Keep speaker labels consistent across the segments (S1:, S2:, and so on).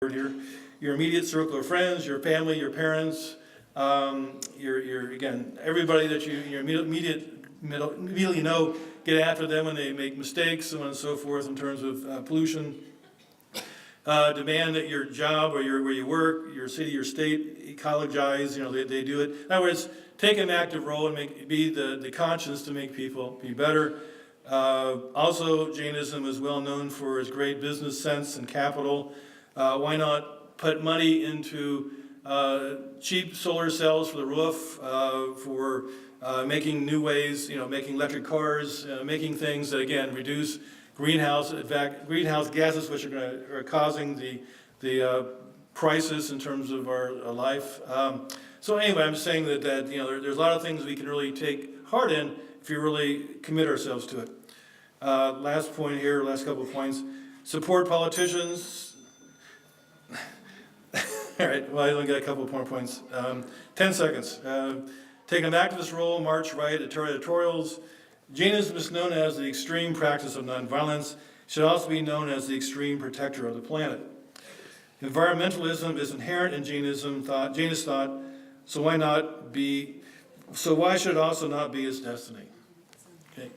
S1: your immediate circle of friends, your family, your parents, again, everybody that you immediately know, get after them when they make mistakes, so on and so forth, in terms of pollution. Demand that your job or where you work, your city, your state, ecologize, they do it. In other words, take an active role and be the conscience to make people be better. Also, Jainism is well known for its great business sense and capital. Why not put money into cheap solar cells for the roof, for making new ways, making electric cars, making things that, again, reduce greenhouse gases, which are causing the crisis in terms of our life. So anyway, I'm just saying that there's a lot of things we can really take heart in if we really commit ourselves to it. Last point here, last couple of points. Support politicians. All right, well, I only got a couple of more points. 10 seconds. Take an activist role, march right, editorials. Jainism is known as the extreme practice of nonviolence. It should also be known as the extreme protector of the planet. Environmentalism is inherent in Jainist thought, so why should it also not be its destiny? Okay.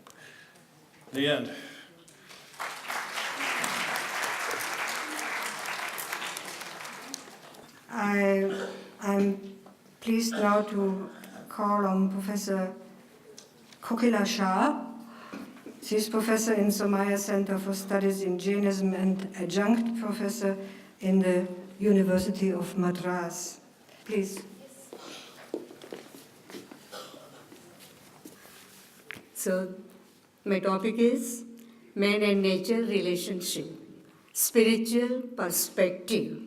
S1: The end.
S2: I'm pleased now to call on Professor Kokila Shah. She is professor in Somaya Center for Studies in Jainism and adjunct professor in the University of Madras. Please.
S3: So, my topic is man and nature relationship, spiritual perspective.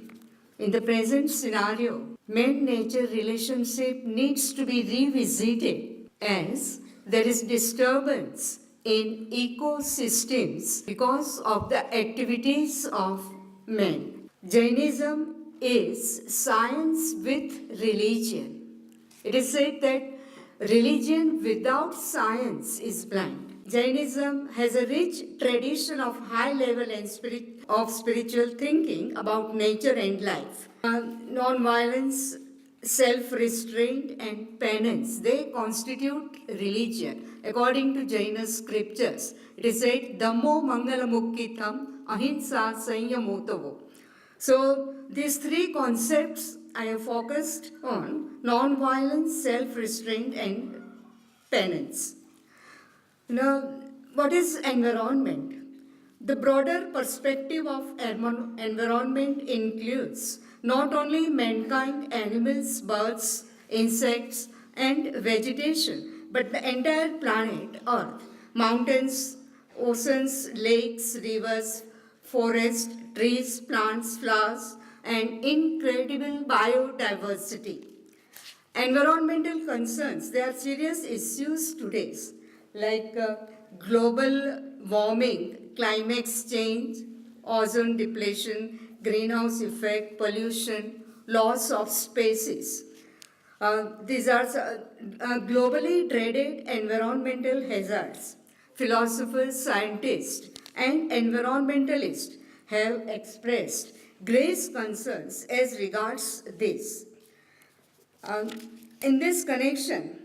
S3: In the present scenario, man-nature relationship needs to be revisited as there is disturbance in ecosystems because of the activities of men. Jainism is science with religion. It is said that religion without science is blind. Jainism has a rich tradition of high level and spiritual thinking about nature and life. Non-violence, self-restraint and penance, they constitute religion. According to Jaina scriptures, it is said, Dhammo Mangalamukkhitham Ahimsa Sanyamotavo. So these three concepts I have focused on: non-violence, self-restraint and penance. Now, what is environment? The broader perspective of environment includes not only mankind, animals, birds, insects, and vegetation, but the entire planet Earth, mountains, oceans, lakes, rivers, forests, trees, plants, flowers, and incredible biodiversity. Environmental concerns, they are serious issues today, like global warming, climate change, ozone depletion, greenhouse effect, pollution, loss of species. These are globally dreaded environmental hazards. Philosophers, scientists, and environmentalists have expressed grave concerns as regards this. In this connection,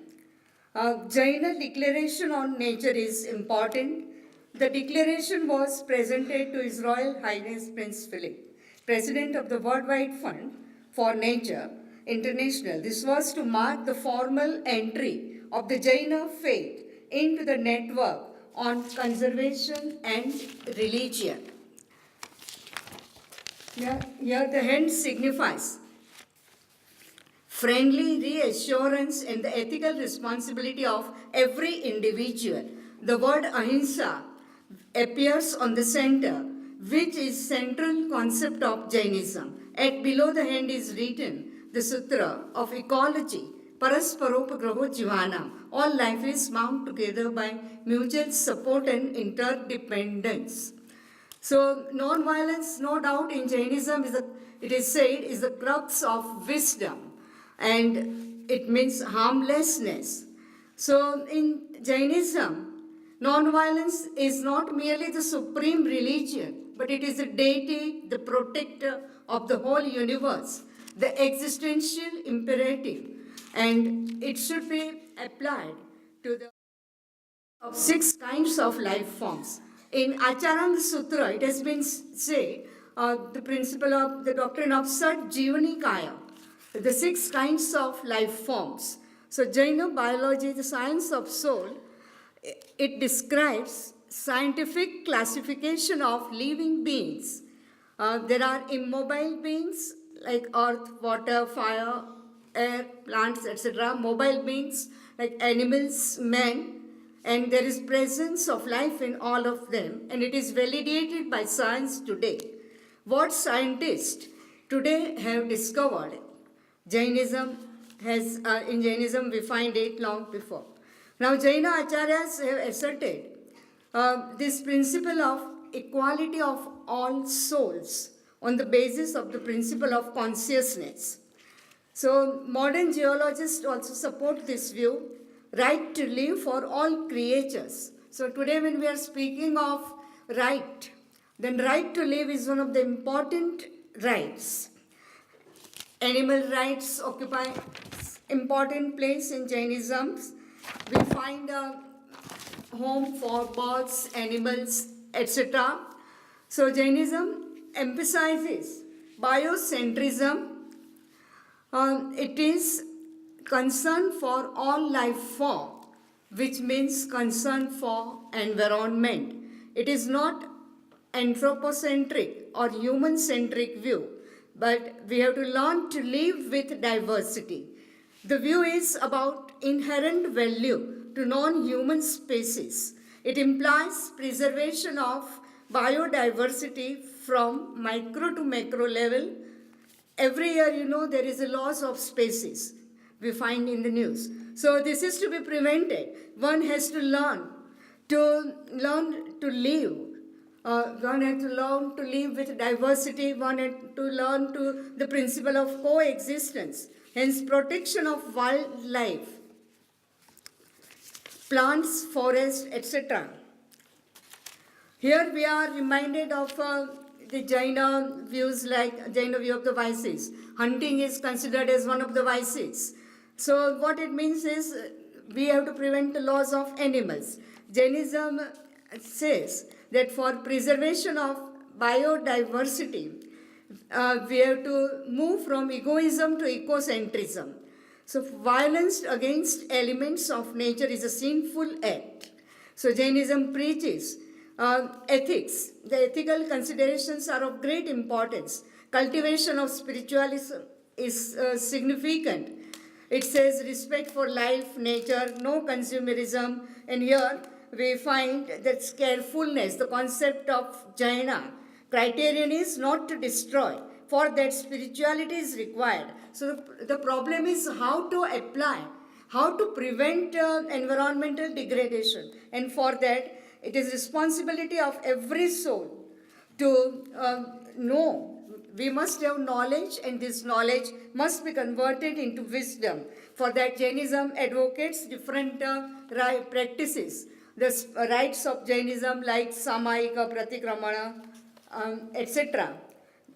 S3: Jaina Declaration on Nature is important. The declaration was presented to His Royal Highness Prince Philip, President of the Worldwide Fund for Nature International. This was to mark the formal entry of the Jaina faith into the network on conservation and religion. Here the hand signifies friendly reassurance and the ethical responsibility of every individual. The word ahimsa appears on the center, which is central concept of Jainism. At below the hand is written the sutra of ecology, parasparopagraho jivanam. All life is bound together by mutual support and interdependence. So non-violence, no doubt, in Jainism it is said is the crux of wisdom. And it means harmlessness. So in Jainism, non-violence is not merely the supreme religion, but it is a deity, the protector of the whole universe, the existential imperative, and it should be applied to the of 6 kinds of life forms. In Acharanga Sutra, it has been said, the principle of the doctrine of Sat Jivani Kaya, the 6 kinds of life forms. So Jaina biology, the science of soul, it describes scientific classification of living beings. There are immobile beings like earth, water, fire, air, plants, etc. Mobile beings like animals, men, and there is presence of life in all of them, and it is validated by science today. What scientists today have discovered, Jainism has, in Jainism we find it long before. Now Jaina Acharyas have asserted this principle of equality of all souls on the basis of the principle of consciousness. So modern geologists also support this view, right to live for all creatures. So today when we are speaking of right, then right to live is one of the important rights. Animal rights occupy important place in Jainism. We find a home for birds, animals, etc. So Jainism emphasizes biocentrism. It is concern for all life form, which means concern for environment. It is not anthropocentric or human-centric view, but we have to learn to live with diversity. The view is about inherent value to non-human species. It implies preservation of biodiversity from micro to macro level. Every year, there is a loss of species we find in the news. So this is to be prevented. One has to learn to live. One has to learn to live with diversity. One has to learn to the principle of coexistence. Hence, protection of wildlife, plants, forests, etc. Here we are reminded of the Jaina views, like Jaina view of the vices. Hunting is considered as one of the vices. So what it means is we have to prevent the loss of animals. Jainism says that for preservation of biodiversity, we have to move from egoism to ecocentrism. So violence against elements of nature is a sinful act. So Jainism preaches ethics. The ethical considerations are of great importance. Cultivation of spiritualism is significant. It says respect for life, nature, no consumerism, and here we find that carefulness, the concept of Jaina. Criterion is not to destroy. For that, spirituality is required. So the problem is how to apply, how to prevent environmental degradation. And for that, it is responsibility of every soul to know. We must have knowledge, and this knowledge must be converted into wisdom. For that, Jainism advocates different practices. The rites of Jainism like Samayika, Pratikramana, etc.,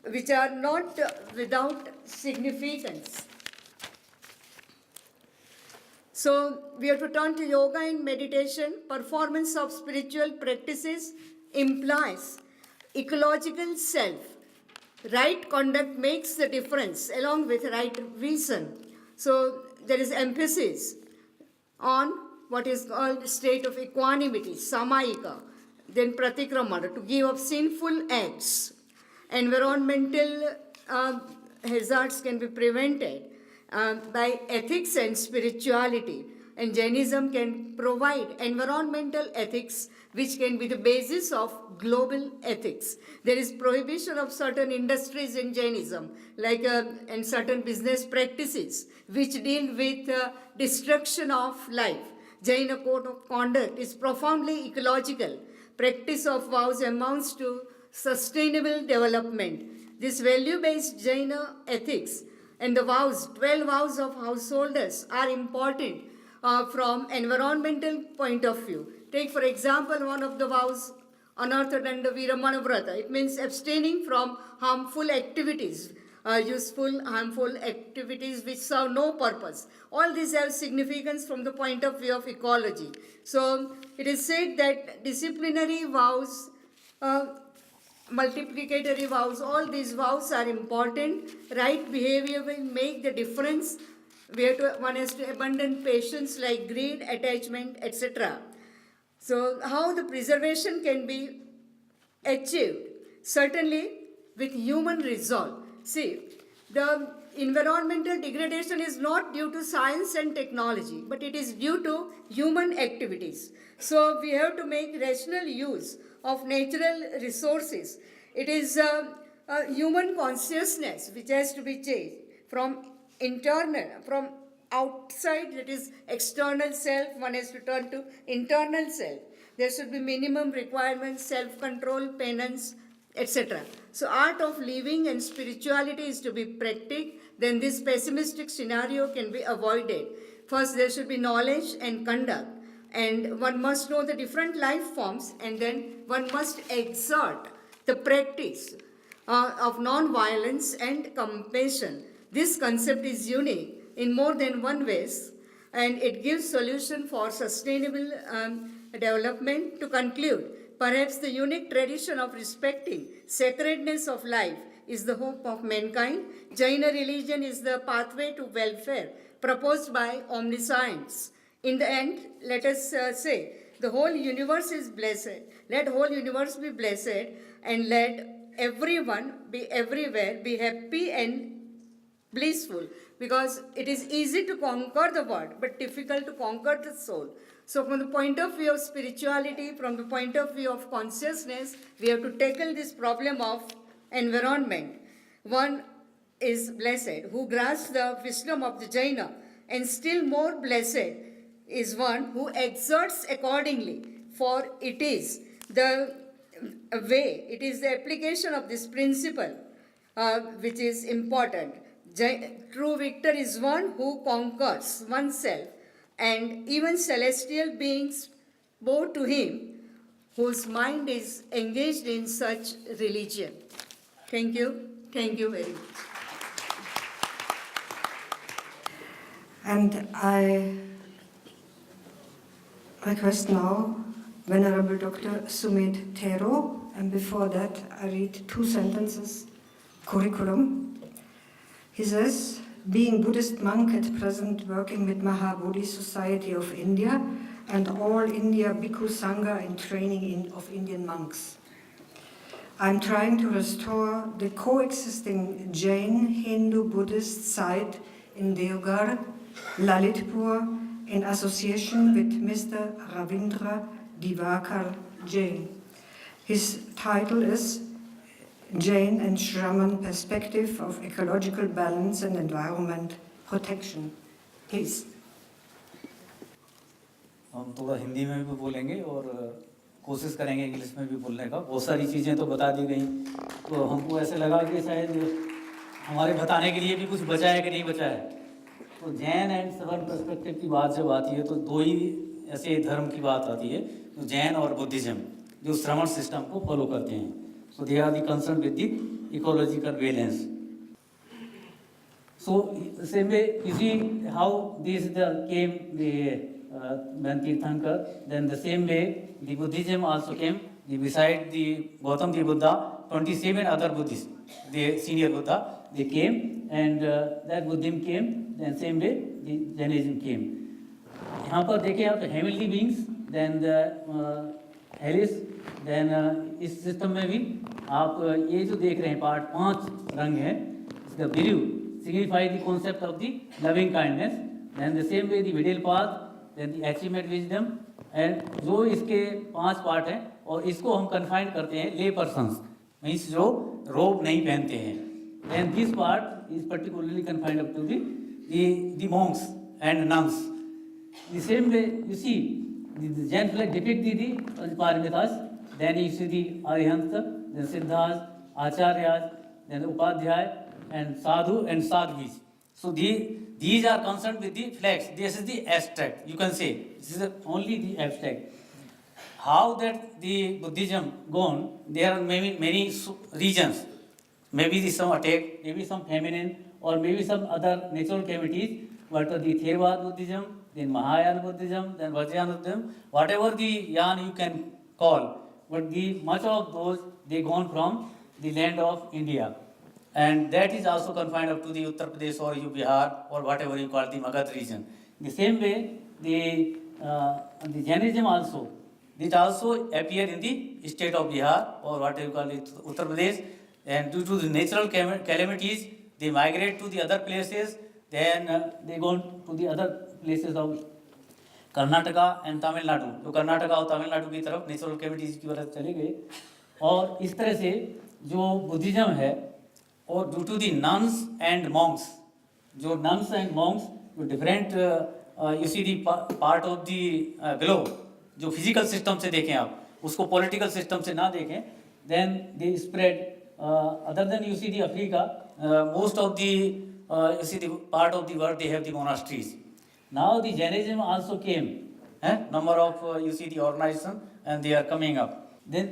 S3: which are not without significance. So we have to turn to yoga and meditation. Performance of spiritual practices implies ecological self. Right conduct makes the difference along with right vision. So there is emphasis on what is called state of equanimity, samayika, then pratikramana, to give up sinful acts. Environmental hazards can be prevented by ethics and spirituality. And Jainism can provide environmental ethics, which can be the basis of global ethics. There is prohibition of certain industries in Jainism, like and certain business practices, which deal with destruction of life. Jaina code of conduct is profoundly ecological. Practice of vows amounts to sustainable development. This value-based Jaina ethics and the vows, 12 vows of householders, are important from environmental point of view. Take for example one of the vows Anarthadanda Viramana Vrata. It means abstaining from harmful activities, useful, harmful activities which serve no purpose. All these have significance from the point of view of ecology. So it is said that disciplinary vows, multiplicatory vows, all these vows are important. Right behavior will make the difference. One has to abandon patience like greed, attachment, etc. So, how the preservation can be achieved? Certainly with human resolve. See, the environmental degradation is not due to science and technology, but it is due to human activities. So, we have to make rational use of natural resources. It is a human consciousness which has to be changed from outside, that is external self, one has to turn to internal self. There should be minimum requirements, self-control, penance, etc. So art of living and spirituality is to be practiced, then this pessimistic scenario can be avoided. First, there should be knowledge and conduct, and one must know the different life forms, and then one must exert the practice of non-violence and compassion. This concept is unique in more than one ways, and it gives solution for sustainable development. To conclude, perhaps the unique tradition of respecting sacredness of life is the hope of mankind. Jaina religion is the pathway to welfare proposed by omniscience. In the end, let us say the whole universe is blessed. Let whole universe be blessed, and let everyone be everywhere be happy and blissful, because it is easy to conquer the world but difficult to conquer the soul. So from the point of view of spirituality, from the point of view of consciousness, we have to tackle this problem of environment. One is blessed who grasps the wisdom of the Jaina, and still more blessed is one who exerts accordingly, for it is the way, it is the application of this principle which is important. True victor is one who conquers oneself, and even celestial beings bow to him whose mind is engaged in such religion. Thank you. Thank you very much.
S2: And I request now Venerable Dr. Sumit Thero, and before that I read 2 sentences, curriculum. He says, being Buddhist monk at present working with Mahabodhi Society of India and All India Bhikkhu Sangha in training of Indian monks. I'm trying to restore the coexisting Jain, Hindu, Buddhist site in Deoghar, Lalitpur, in association with Mr. Ravindra Divakar Jain. His title is Jain and Shraman Perspective of Ecological Balance and Environment Protection. Please.
S4: हम थोड़ा हिंदी में भी बोलेंगे और कोशिश करेंगे English में भी बोलने का। बहुत सारी चीज़ें तो बता दी गई, तो हमको ऐसे लगा कि शायद हमारे बताने के लिए भी कुछ बचा है कि नहीं बचा है। तो जैन एंड श्रवण पर्सपेक्टिव की बात जब आती है तो 2 ही ऐसे धर्म की बात आती है, तो जैन और बुद्धिज्म, जो श्रवण सिस्टम को फॉलो करते हैं। So they are the concerned with the ecological balance. So same way, you see how this came when Tirthankar, then the same way the Buddhism also came. Beside the Gautama Buddha, 27 other Buddhists, the senior Buddha, they came, and that Buddhism came, then same way the Jainism came. यहाँ पर देखें आप heavenly beings, then the hellish, then इस system में भी आप ये जो देख रहे हैं पार्ट 5 रंग है, the blue signify the concept of the loving kindness, then the same way the middle path, then the achievement wisdom, and जो इसके 5 पार्ट हैं और इसको हम कन्फाइन करते हैं ले पर्सन्स, मीन्स जो रोब नहीं पहनते हैं, and this part is particularly confined up to the monks and nuns. The same way you see the Jain flag depict the Paramitas, then you see the Arihant, then Siddhas, Acharyas, then Upadhyay, and Sadhu and Sadhvis. So these are concerned with the flags. This is the abstract, you can say. This is only the abstract. how that the Buddhism gone, there are many regions. Maybe some attack, maybe some feminine, or maybe some other natural calamities. But the Theravada Buddhism, then Mahayana Buddhism, then Vajrayana Buddhism, whatever the yarn you can call, but the much of those they gone from the land of India, and that is also confined up to the Uttar Pradesh or Bihar or whatever you call the Magadh region. In the same way, the Jainism also, it also appear in the state of Bihar or what you call it Uttar Pradesh, and due to the natural calamities, they migrate to the other places, then they go to the other places of Karnataka and Tamil Nadu, जो कर्नाटका और तमिलनाडु की तरफ natural cavities की वजह से चले गए। और इस तरह से जो बुद्धिज्म है और due to the nuns and monks, जो नन्स एंड मॉन्क्स जो different you see the part of the globe, जो फिजिकल सिस्टम से देखें आप उसको पॉलिटिकल सिस्टम से ना देखें, then they spread other than you see the Africa, most of the you see the part of the world they have the monasteries. Now the Jainism also came, number of you see the organization and they are coming up. Then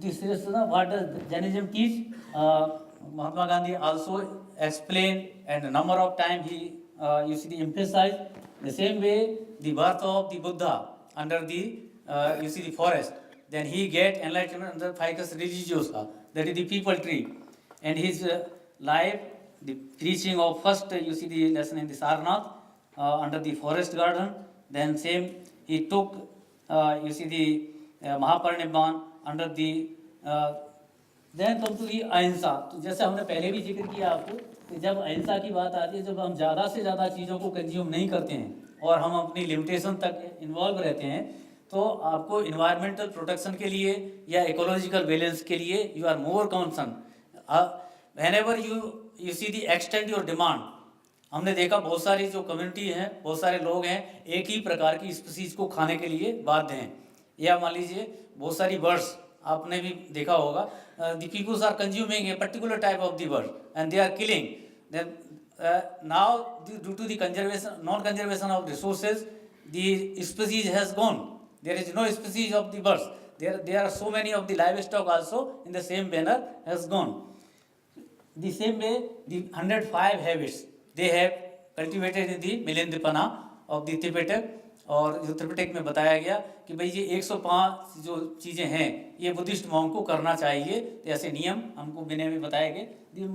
S4: this is what does Jainism teach? Mahatma Gandhi also explained, and a number of times he you see the emphasized the same way the birth of the Buddha under the you see the forest. Then he get enlightenment under Ficus religiosa, that is the people tree, and his life. The preaching of first, you see the lesson in the Sarnath under the forest garden. Then same he took, you see the Mahaparinirvan under the. Then come to the अहिंसा. तो जैसे हमने पहले भी जिक्र किया आपको कि जब अहिंसा की बात आती है, जब हम ज़्यादा से ज़्यादा चीज़ों को कंज्यूम नहीं करते हैं और हम अपनी लिमिटेशन तक इन्वॉल्व रहते हैं, तो आपको इन्वायरमेंटल प्रोटेक्शन के लिए या इकोलॉजिकल बैलेंस के लिए you are more concern. Whenever you see the extend your demand. हमने देखा बहुत सारी जो कम्युनिटी हैं, बहुत सारे लोग हैं एक ही प्रकार की स्पीसीज को खाने के लिए बाध्य हैं. या मान लीजिए बहुत सारी बर्ड्स आपने भी देखा होगा, the people are consuming a particular type of the bird and they are killing. Then now due to the non-conservation of resources, the species has gone. There is no species of the birds. There are so many of the livestock also in the same manner has gone. The same way, the 105 habits they have cultivated in the Milindipana of the Tibetan, और जो त्रिपिटक में बताया गया कि भाई ये 105 जो चीज़ें हैं ये बुद्धिस्ट मॉन्क को करना चाहिए, तो ऐसे नियम हमको विनय में बताए गए.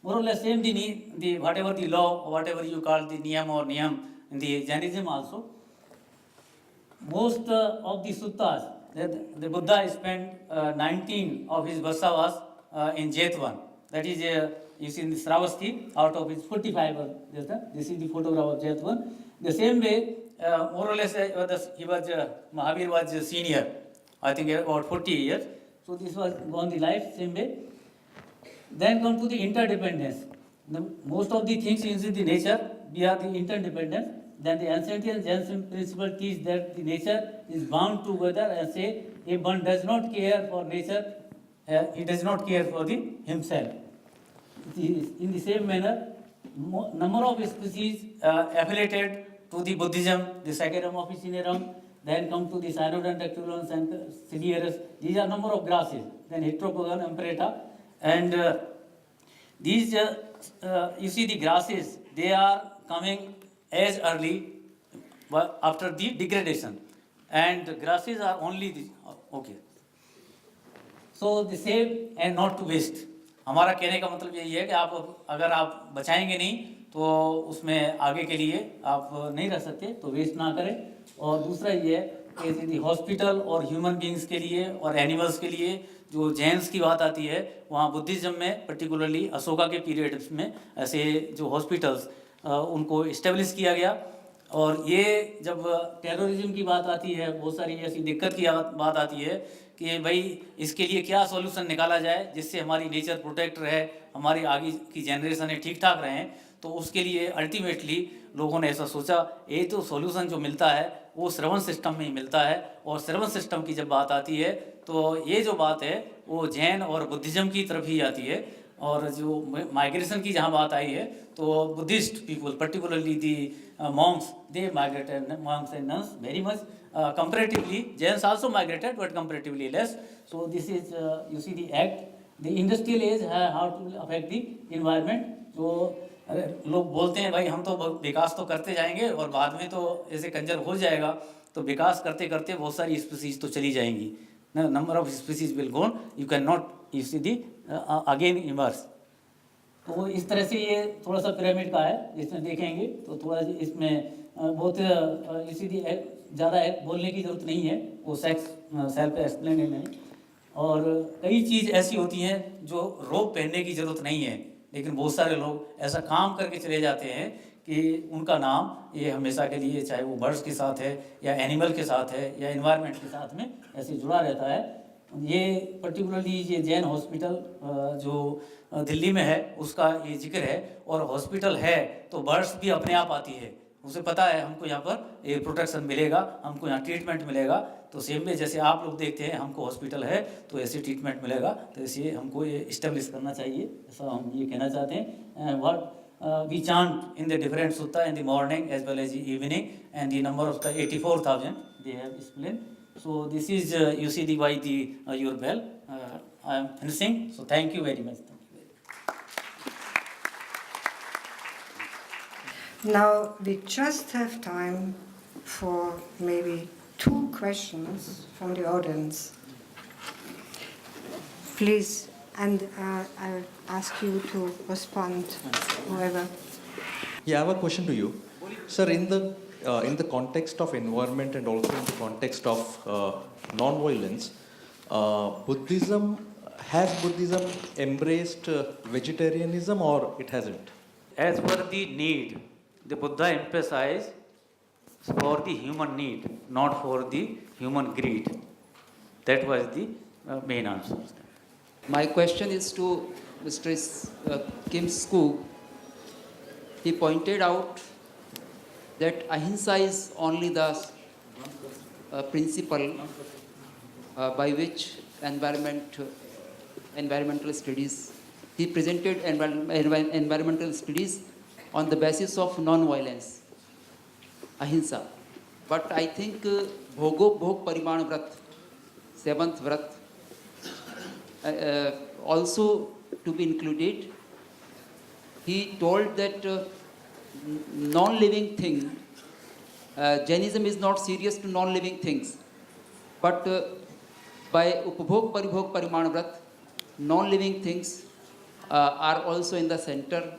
S4: More or less same the whatever the law, whatever you call the niyam or niyam in the Jainism also. Most of the suttas the Buddha spent 19 of his vasavas in Jetwan. That is, you see in the Sravasti, out of his 45, this is the photograph of Jetwan. The same way, more or less, Mahavir was senior, I think about 40 years. So this was gone the life, same way. Then come to the interdependence. Most of the things in the nature, we are the interdependent. Then the ancient Jain principle teach that the nature is bound together and say, if one does not care for nature, he does not care for himself. In the same manner, number of species affiliated to the Buddhism, the Saccharum officinarum, then come to the Cyanodontaculans and Ciliarus. These are number of grasses. Then Heteropogon, Amperata, and these you see the grasses, they are coming as early after the degradation, and grasses are only the okay. So the save and not to waste. हमारा कहने का मतलब यही है कि आप अगर आप बचाएंगे नहीं तो उसमें आगे के लिए आप नहीं रह सकते, तो वेस्ट ना करें. और दूसरा ये है कि हॉस्पिटल और ह्यूमन बींग्स के लिए और एनिमल्स के लिए जो जैन्स की बात आती है, वहाँ बुद्धिज़्म में पर्टिकुलरली अशोका के पीरियड में ऐसे जो हॉस्पिटल्स उनको इस्टेब्लिश किया गया. और ये जब टेररिज्म की बात आती है, बहुत सारी ऐसी दिक्कत की बात आती है कि भाई इसके लिए क्या सॉल्यूशन निकाला जाए जिससे हमारी नेचर प्रोटेक्ट रहे, हमारी आगे की जनरेशन ठीक ठाक रहें, तो उसके लिए अल्टीमेटली लोगों ने ऐसा सोचा ये तो सॉल्यूशन जो मिलता है वो श्रवण सिस्टम में ही मिलता है. और श्रवण सिस्टम की जब बात आती है तो ये जो बात है वो जैन और बुद्धिज़्म की तरफ ही आती है. और जो माइग्रेशन की जहाँ बात आई है तो Buddhist people particularly the monks they migrated, monks and nuns very much comparatively. Jains also migrated but comparatively less. So this is you see the act. The industrial age how to affect the environment. So लोग बोलते हैं भाई हम तो विकास तो करते जाएंगे और बाद में तो ऐसे कंजर हो जाएगा, तो विकास करते करते बहुत सारी स्पीसीज तो चली जाएंगी, number of species will gone, you can not you see the again immerse. तो इस तरह से ये थोड़ा सा पिरामिड का है, इसमें देखेंगे तो थोड़ा इसमें बहुत इसी ज़्यादा बोलने की ज़रूरत नहीं है, वो सेल्फ एक्सप्लेन है. और कई चीज़ ऐसी होती हैं जो रोब पहनने की ज़रूरत नहीं है, लेकिन बहुत सारे लोग ऐसा काम करके चले जाते हैं कि उनका नाम ये हमेशा के लिए, चाहे वो बर्ड्स के साथ है या एनिमल के साथ है या एनवायरनमेंट के साथ में ऐसे जुड़ा रहता है. ये पर्टिकुलरली ये जैन हॉस्पिटल जो दिल्ली में है उसका ये जिक्र है. और हॉस्पिटल है तो बर्ड्स भी अपने आप आती है, उसे पता है हमको यहाँ पर ये प्रोटेक्शन मिलेगा, हमको यहाँ ट्रीटमेंट मिलेगा. तो सेम में जैसे आप लोग देखते हैं हमको हॉस्पिटल है तो ऐसे ट्रीटमेंट मिलेगा, तो इसलिए हमको ये इस्टेब्लिश करना चाहिए, ऐसा हम ये कहना चाहते हैं. What we chant in the different sutta in the morning as well as evening and the number of the 84,000 they have explain. So this is you see the why the your bell. I am finishing. So thank you very much.
S2: Now we just have time for maybe 2 questions from the audience. Please, and I'll ask you to respond, whoever.
S5: Yeah, I have a question to you. Sir, in the context of environment and also in the context of non-violence, has Buddhism embraced vegetarianism or it hasn't?
S4: As per the need, the Buddha emphasized for the human need, not for the human greed. That was the main answer.
S6: My question is to Mr. Kim Skoog. He pointed out that ahimsa is only the principle by which environmental studies, he presented environmental studies on the basis of non-violence, ahimsa. But I think bhogo bhog pariman vrat, 7th vrat, also to be included. He told that non-living thing, Jainism is not serious to non-living things, but by upabhog paribhog pariman vrat, non-living things are also in the center